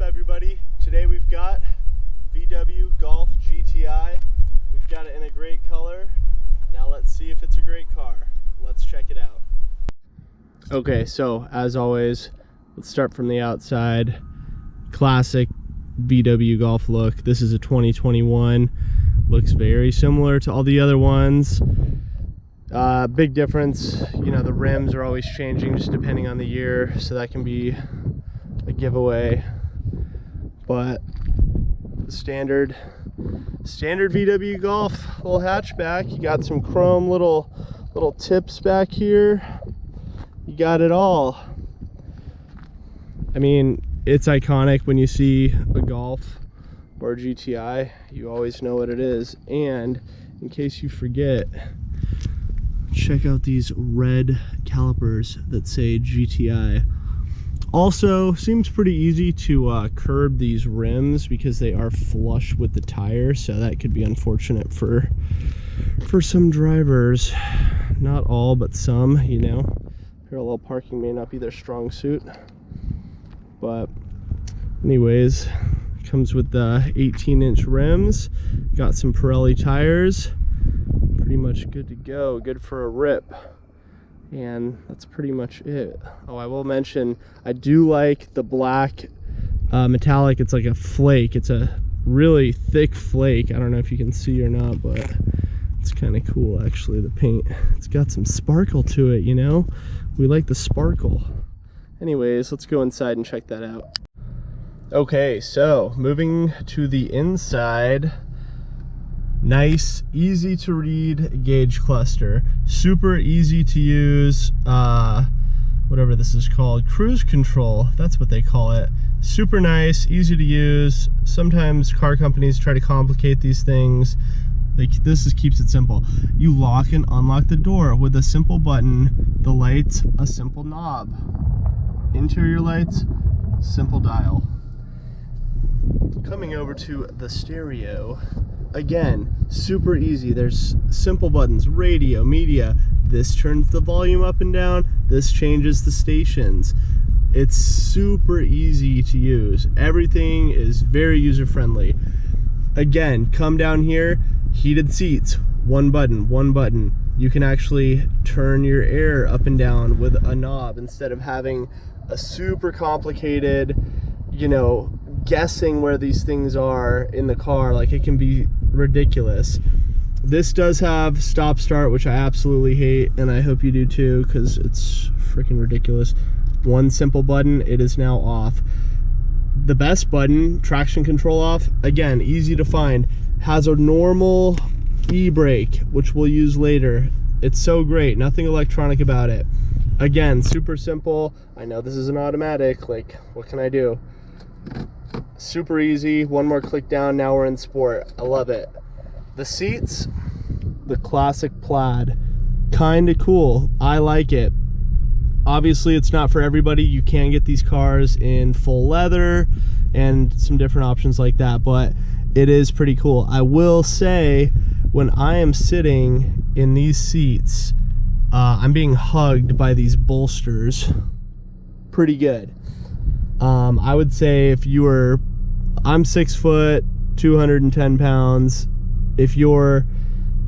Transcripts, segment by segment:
everybody? Today we've got VW Golf GTI. We've got it in a great color. Now let's see if it's a great car. Let's check it out. Okay, so as always, let's start from the outside. Classic VW Golf look. This is a 2021. Looks very similar to all the other ones. Big difference, you know, the rims are always changing just depending on the year, so that can be a giveaway. But standard VW Golf little hatchback. You got some chrome little tips back here. You got it all. I mean, it's iconic when you see a Golf or a GTI. You always know what it is. And in case you forget, check out these red calipers that say GTI. Also, seems pretty easy to curb these rims because they are flush with the tire, so that could be unfortunate for some drivers. Not all, but some, you know. Parallel parking may not be their strong suit. But anyways, comes with the 18-inch rims. Got some Pirelli tires. Pretty much good to go, good for a rip. And that's pretty much it. Oh, I will mention, I do like the black metallic. It's like a flake. It's a really thick flake. I don't know if you can see or not, but it's kind of cool actually, the paint. It's got some sparkle to it, you know? We like the sparkle. Anyways, let's go inside and check that out. Okay, so moving to the inside. Nice, easy to read gauge cluster. Super easy to use, whatever this is called, cruise control, that's what they call it. Super nice, easy to use. Sometimes car companies try to complicate these things. Like, this just keeps it simple. You lock and unlock the door with a simple button. The lights, a simple knob. Interior lights, simple dial. Coming over to the stereo. Again, super easy. There's simple buttons, radio, media. This turns the volume up and down. This changes the stations. It's super easy to use. Everything is very user-friendly. Again, come down here, heated seats, one button. You can actually turn your air up and down with a knob instead of having a super complicated, you know, guessing where these things are in the car. Like, it can be ridiculous. This does have stop start, which I absolutely hate, and I hope you do too, because it's freaking ridiculous. One simple button, it is now off. The best button, traction control off, again, easy to find, has a normal e-brake, which we'll use later. It's so great, nothing electronic about it. Again, super simple. I know this is an automatic, like, what can I do? Super easy. One more click down, now we're in sport. I love it. The seats, the classic plaid, kind of cool. I like it. Obviously, it's not for everybody. You can get these cars in full leather and some different options like that, but it is pretty cool. I will say, when I am sitting in these seats, I'm being hugged by these bolsters pretty good. I would say if you were, I'm 6 foot, 210 pounds. If you're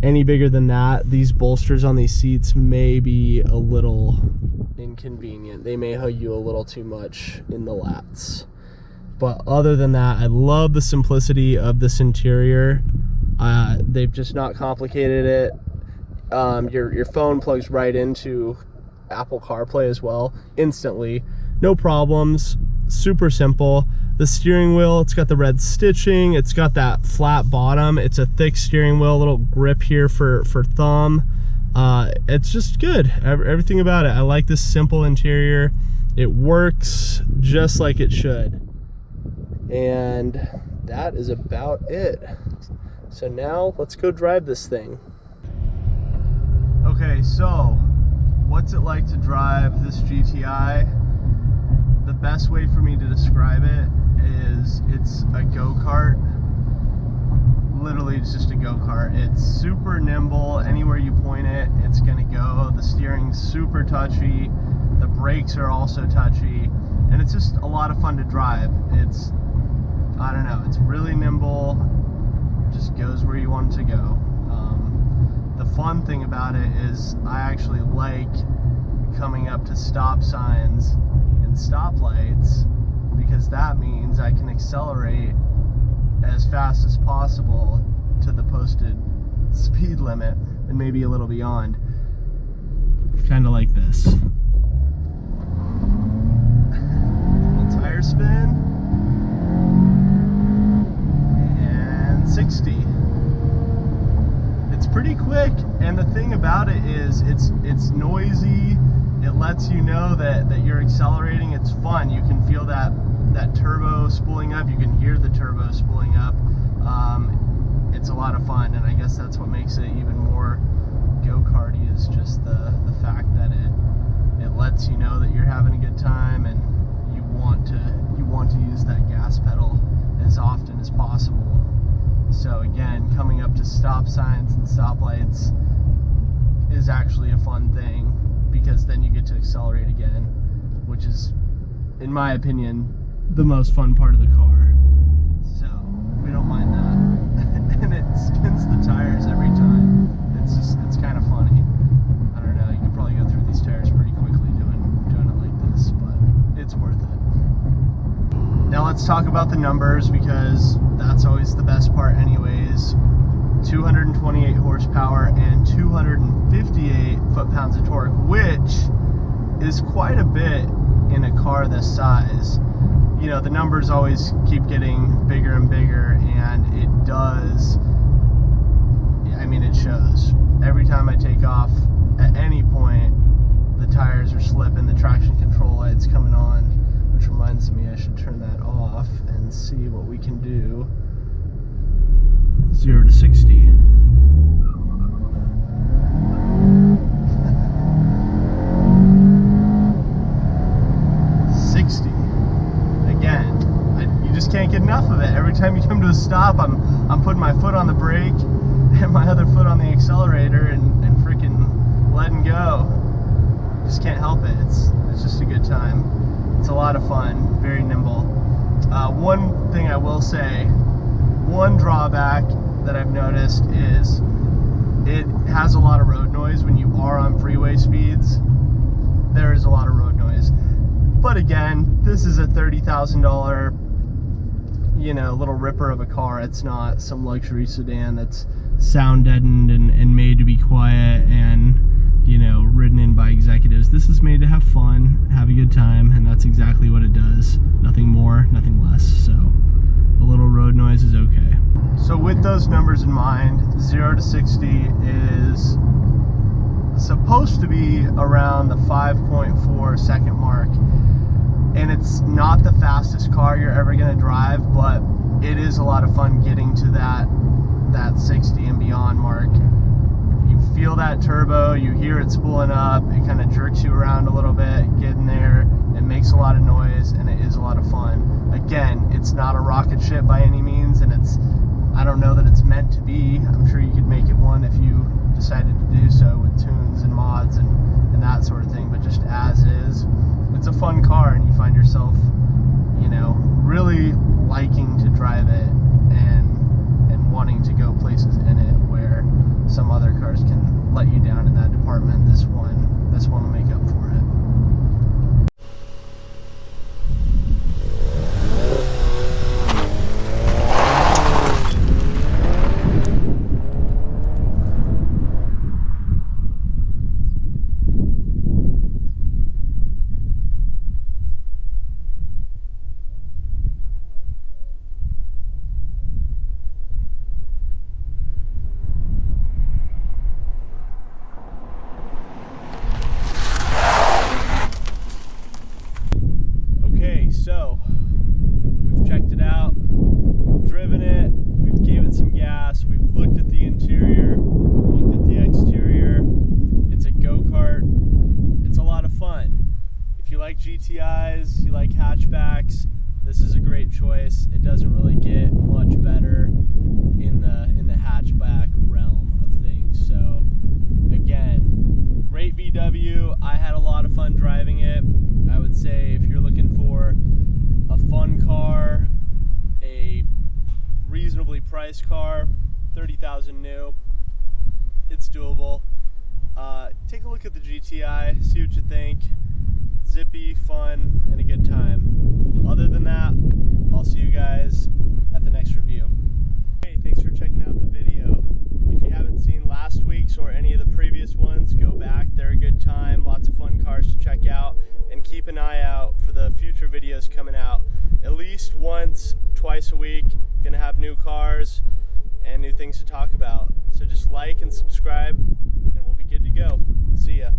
any bigger than that, these bolsters on these seats may be a little inconvenient. They may hug you a little too much in the lats. But other than that, I love the simplicity of this interior. They've just not complicated it. Your phone plugs right into Apple CarPlay as well, instantly. No problems. Super simple. The steering wheel, it's got the red stitching, it's got that flat bottom, it's a thick steering wheel, little grip here for thumb. It's just good, everything about it. I like this simple interior. It works just like it should. And that is about it. So now let's go drive this thing. Okay, so what's it like to drive this GTI? The best way for me to describe it is it's a go-kart. Literally, it's just a go-kart. It's super nimble. Anywhere you point it, it's gonna go. The steering's super touchy. The brakes are also touchy. and it's just a lot of fun to drive. It's, I don't know, it's really nimble, just goes where you want it to go. The fun thing about it is I actually like coming up to stop signs and stoplights, because that means I can accelerate as fast as possible to the posted speed limit and maybe a little beyond. Kind of like this. Little tire spin. And 60. It's pretty quick, and the thing about it is it's noisy. It lets you know that you're accelerating. It's fun. You can feel that turbo spooling up. You can hear the turbo spooling up. It's a lot of fun, and I guess that's what makes it even more go-karty, is just the fact that it lets you know that you're having a good time, and you want to use that gas pedal as often as possible. So again, coming up to stop signs and stoplights is actually a fun thing, because then you get to accelerate again, which is, in my opinion, the most fun part of the car. So we don't mind that. And it spins the tires every time. It's kind of funny. I don't know, you can probably go through these tires pretty quickly doing it like this, but it's worth it. Now let's talk about the numbers, because that's always the best part anyways. 228 horsepower and 258 foot-pounds of torque, which is quite a bit in a car this size. You know, the numbers always keep getting bigger and bigger, and it does, I mean, it shows. Every time I take off, at any point, the tires are slipping, the traction control light's coming on, which reminds me I should turn that off and see what we can do. 0 to 60. Again, you just can't get enough of it. Every time you come to a stop, I'm putting my foot on the brake and my other foot on the accelerator and freaking letting go. Just can't help it. It's just a good time. It's a lot of fun, very nimble. One thing I will say, one drawback that I've noticed is it has a lot of road noise when you are on freeway speeds. There is a lot of road noise. But again, this is a $30,000, little ripper of a car. It's not some luxury sedan that's sound deadened and made to be quiet and, ridden in by executives. This is made to have fun, have a good time, and that's exactly what it does. Nothing more, nothing less. So a little road noise is okay. So with those numbers in mind, 0 to 60 is supposed to be around the 5.4 second mark. And it's not the fastest car you're ever going to drive, but it is a lot of fun getting to that 60 and beyond mark. You feel that turbo, you hear it spooling up, it kind of jerks you around a little bit, getting there, it makes a lot of noise, and it is a lot of fun. Again, it's not a rocket ship by any means, and I don't know that it's meant to be. I'm sure you could make it one if you decided to do so with tunes and mods and that sort of thing, but just as is, it's a fun car, and you find yourself, really liking to drive it and wanting to go places in it where some other cars can let you down in that department. This one will make up for it. So we've checked it out, driven it, we've gave it some gas, we've looked at the interior, looked at the exterior. It's a go-kart. It's a lot of fun. If you like GTIs, you like hatchbacks, this is a great choice. It doesn't really get much better in the hatchback realm of things. So again, great great VW. I had a lot of fun driving it. I would say if you're looking for a fun car, a reasonably priced car, $30,000 new, it's doable. Take a look at the GTI, see what you think. Zippy, fun, and a good time. Other than that, I'll see you guys at the next review. Hey, thanks for checking out the video. If you haven't seen last week's or any of the previous ones, go back. They're a good time. Lots of fun cars to check out. And keep an eye out for the future videos coming out. At least once, twice a week. Gonna have new cars and new things to talk about. So just like and subscribe and we'll be good to go. See ya.